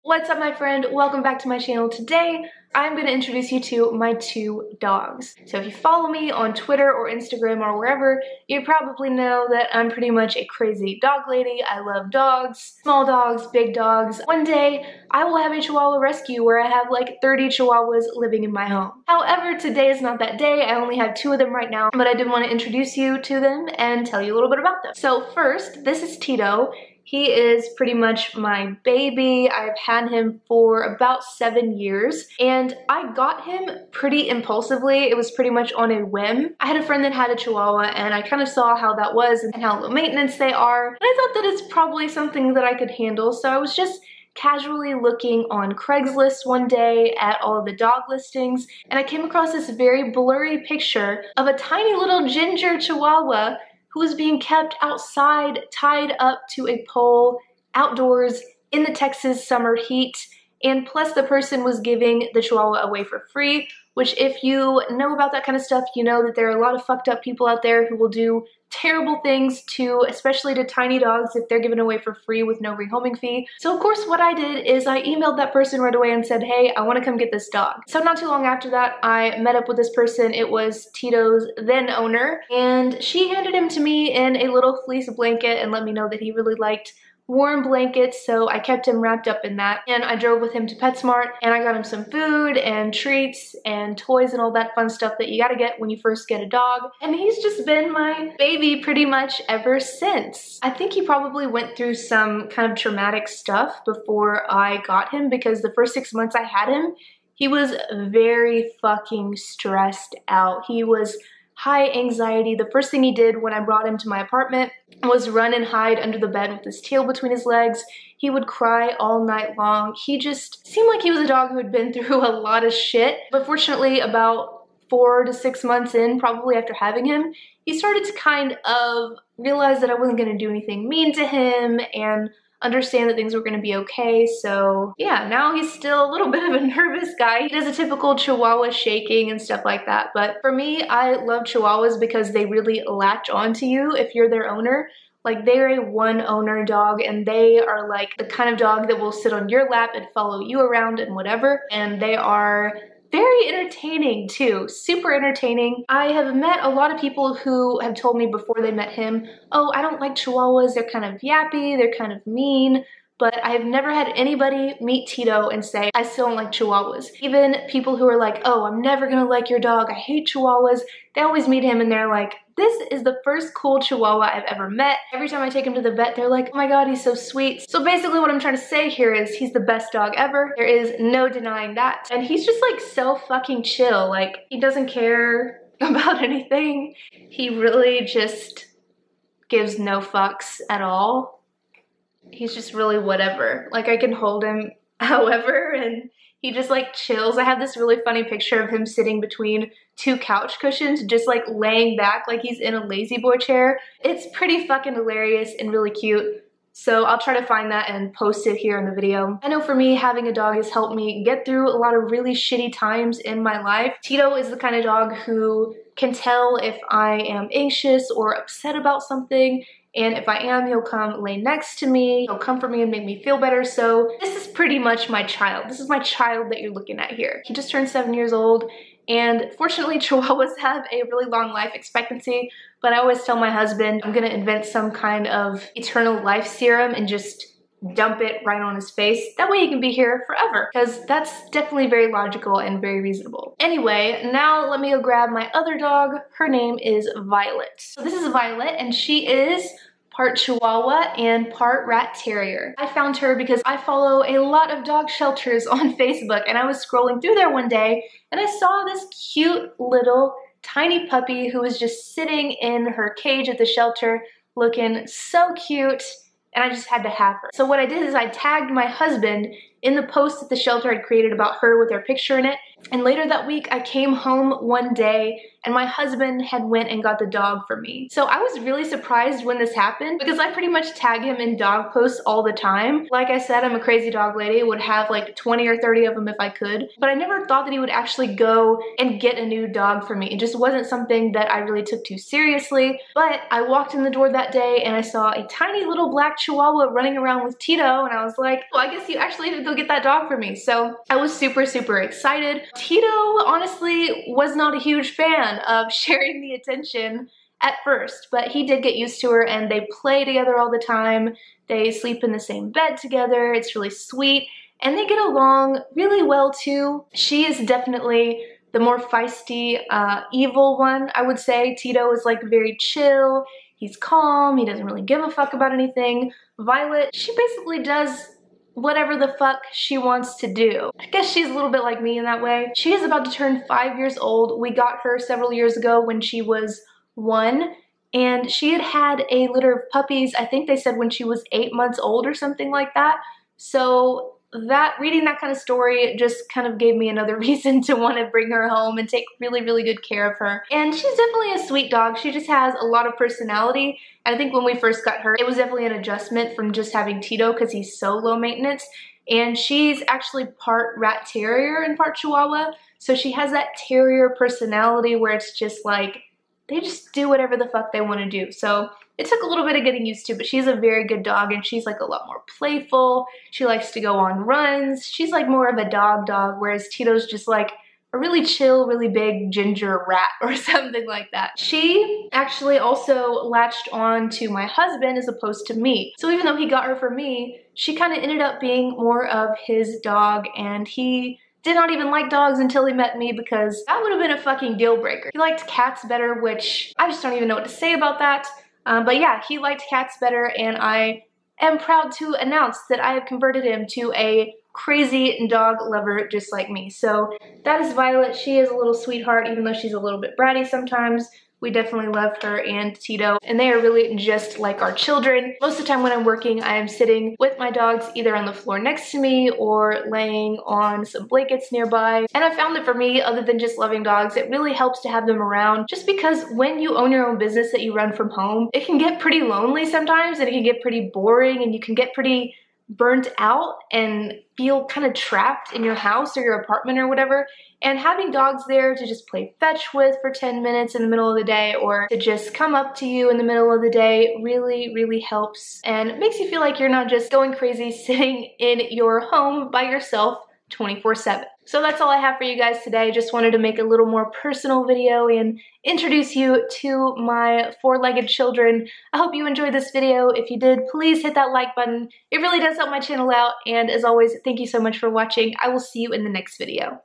What's up, my friend? Welcome back to my channel. Today, I'm going to introduce you to my two dogs. So if you follow me on Twitter or Instagram or wherever, you probably know that I'm pretty much a crazy dog lady. I love dogs, small dogs, big dogs. One day, I will have a Chihuahua rescue where I have like 30 Chihuahuas living in my home. However, today is not that day. I only have two of them right now, but I did want to introduce you to them and tell you a little bit about them. So first, this is Tito. He is pretty much my baby. I've had him for about 7 years, and I got him pretty impulsively. It was pretty much on a whim. I had a friend that had a Chihuahua, and I kind of saw how that was and how low maintenance they are. And I thought that it's probably something that I could handle, so I was just casually looking on Craigslist one day at all of the dog listings, and I came across this very blurry picture of a tiny little ginger Chihuahua who was being kept outside, tied up to a pole, outdoors, in the Texas summer heat, and plus the person was giving the Chihuahua away for free, which if you know about that kind of stuff, you know that there are a lot of fucked up people out there who will do terrible things to, especially to tiny dogs, if they're given away for free with no rehoming fee. So of course what I did is I emailed that person right away and said, hey, I want to come get this dog. So not too long after that, I met up with this person. It was Tito's then owner, and she handed him to me in a little fleece blanket and let me know that he really liked warm blankets, so I kept him wrapped up in that, and I drove with him to PetSmart, and I got him some food and treats and toys and all that fun stuff that you gotta get when you first get a dog, and he's just been my baby pretty much ever since. I think he probably went through some kind of traumatic stuff before I got him, because the first 6 months I had him, he was very fucking stressed out. He was high anxiety. The first thing he did when I brought him to my apartment was run and hide under the bed with his tail between his legs. He would cry all night long. He just seemed like he was a dog who had been through a lot of shit. But fortunately, about 4 to 6 months in, probably after having him, he started to kind of realize that I wasn't going to do anything mean to him and understand that things were going to be okay. So yeah, now he's still a little bit of a nervous guy. He does a typical Chihuahua shaking and stuff like that. But for me, I love Chihuahuas because they really latch onto you if you're their owner. Like, they're a one owner dog, and they are like the kind of dog that will sit on your lap and follow you around and whatever. And they are very entertaining too, super entertaining. I have met a lot of people who have told me before they met him, oh, I don't like Chihuahuas, they're kind of yappy, they're kind of mean, but I have never had anybody meet Tito and say, I still don't like Chihuahuas. Even people who are like, oh, I'm never gonna like your dog, I hate Chihuahuas, they always meet him and they're like, this is the first cool Chihuahua I've ever met. Every time I take him to the vet, they're like, oh my god, he's so sweet. So basically what I'm trying to say here is he's the best dog ever. There is no denying that. And he's just like so fucking chill. Like, he doesn't care about anything. He really just gives no fucks at all. He's just really whatever. Like, I can hold him however, and he just like chills. I have this really funny picture of him sitting between two couch cushions, just like laying back like he's in a lazy boy chair. It's pretty fucking hilarious and really cute. So I'll try to find that and post it here in the video. I know for me, having a dog has helped me get through a lot of really shitty times in my life. Tito is the kind of dog who can tell if I am anxious or upset about something. And if I am, he'll come lay next to me, he'll comfort me and make me feel better. So this is pretty much my child. This is my child that you're looking at here. He just turned 7 years old, and fortunately Chihuahuas have a really long life expectancy, but I always tell my husband I'm gonna invent some kind of eternal life serum and just dump it right on his face. That way he can be here forever, because that's definitely very logical and very reasonable. Anyway, now let me go grab my other dog. Her name is Violet. So this is Violet, and she is part Chihuahua and part Rat Terrier. I found her because I follow a lot of dog shelters on Facebook, and I was scrolling through there one day and I saw this cute little tiny puppy who was just sitting in her cage at the shelter looking so cute, and I just had to have her. So what I did is I tagged my husband in the post that the shelter had created about her with her picture in it. And later that week, I came home one day and my husband had went and got the dog for me. So I was really surprised when this happened because I pretty much tag him in dog posts all the time. Like I said, I'm a crazy dog lady, would have like 20 or 30 of them if I could. But I never thought that he would actually go and get a new dog for me. It just wasn't something that I really took too seriously. But I walked in the door that day and I saw a tiny little black Chihuahua running around with Tito, and I was like, well, I guess you actually have to go would get that dog for me. So I was super, super excited. Tito honestly was not a huge fan of sharing the attention at first, but he did get used to her and they play together all the time. They sleep in the same bed together. It's really sweet and they get along really well too. She is definitely the more feisty, evil one, I would say. Tito is like very chill. He's calm. He doesn't really give a fuck about anything. Violet, she basically does whatever the fuck she wants to do. I guess she's a little bit like me in that way. She is about to turn 5 years old. We got her several years ago when she was 1, and she had had a litter of puppies. I think they said when she was 8 months old or something like that. So reading that kind of story just kind of gave me another reason to want to bring her home and take really, really good care of her. And she's definitely a sweet dog. She just has a lot of personality. And I think when we first got her, it was definitely an adjustment from just having Tito because he's so low maintenance. And she's actually part Rat Terrier and part Chihuahua. So she has that terrier personality where it's just like, they just do whatever the fuck they want to do. So it took a little bit of getting used to, but she's a very good dog and she's like a lot more playful. She likes to go on runs. She's like more of a dog, whereas Tito's just like a really chill, really big ginger rat or something like that. She actually also latched on to my husband as opposed to me. So even though he got her for me, she kind of ended up being more of his dog, and he did not even like dogs until he met me because that would have been a fucking deal breaker. He liked cats better, which I just don't even know what to say about that. But yeah, he liked cats better, and I am proud to announce that I have converted him to a crazy dog lover just like me. So that is Violet. She is a little sweetheart, even though she's a little bit bratty sometimes. We definitely love her and Tito, and they are really just like our children. Most of the time when I'm working, I am sitting with my dogs either on the floor next to me or laying on some blankets nearby. And I found that for me, other than just loving dogs, it really helps to have them around, just because when you own your own business that you run from home, it can get pretty lonely sometimes, and it can get pretty boring, and you can get pretty burnt out and feel kind of trapped in your house or your apartment or whatever. And having dogs there to just play fetch with for 10 minutes in the middle of the day, or to just come up to you in the middle of the day, really, really helps and makes you feel like you're not just going crazy sitting in your home by yourself 24/7. So that's all I have for you guys today. Just wanted to make a little more personal video and introduce you to my 4-legged children. I hope you enjoyed this video. If you did, please hit that like button. It really does help my channel out. And as always, thank you so much for watching. I will see you in the next video.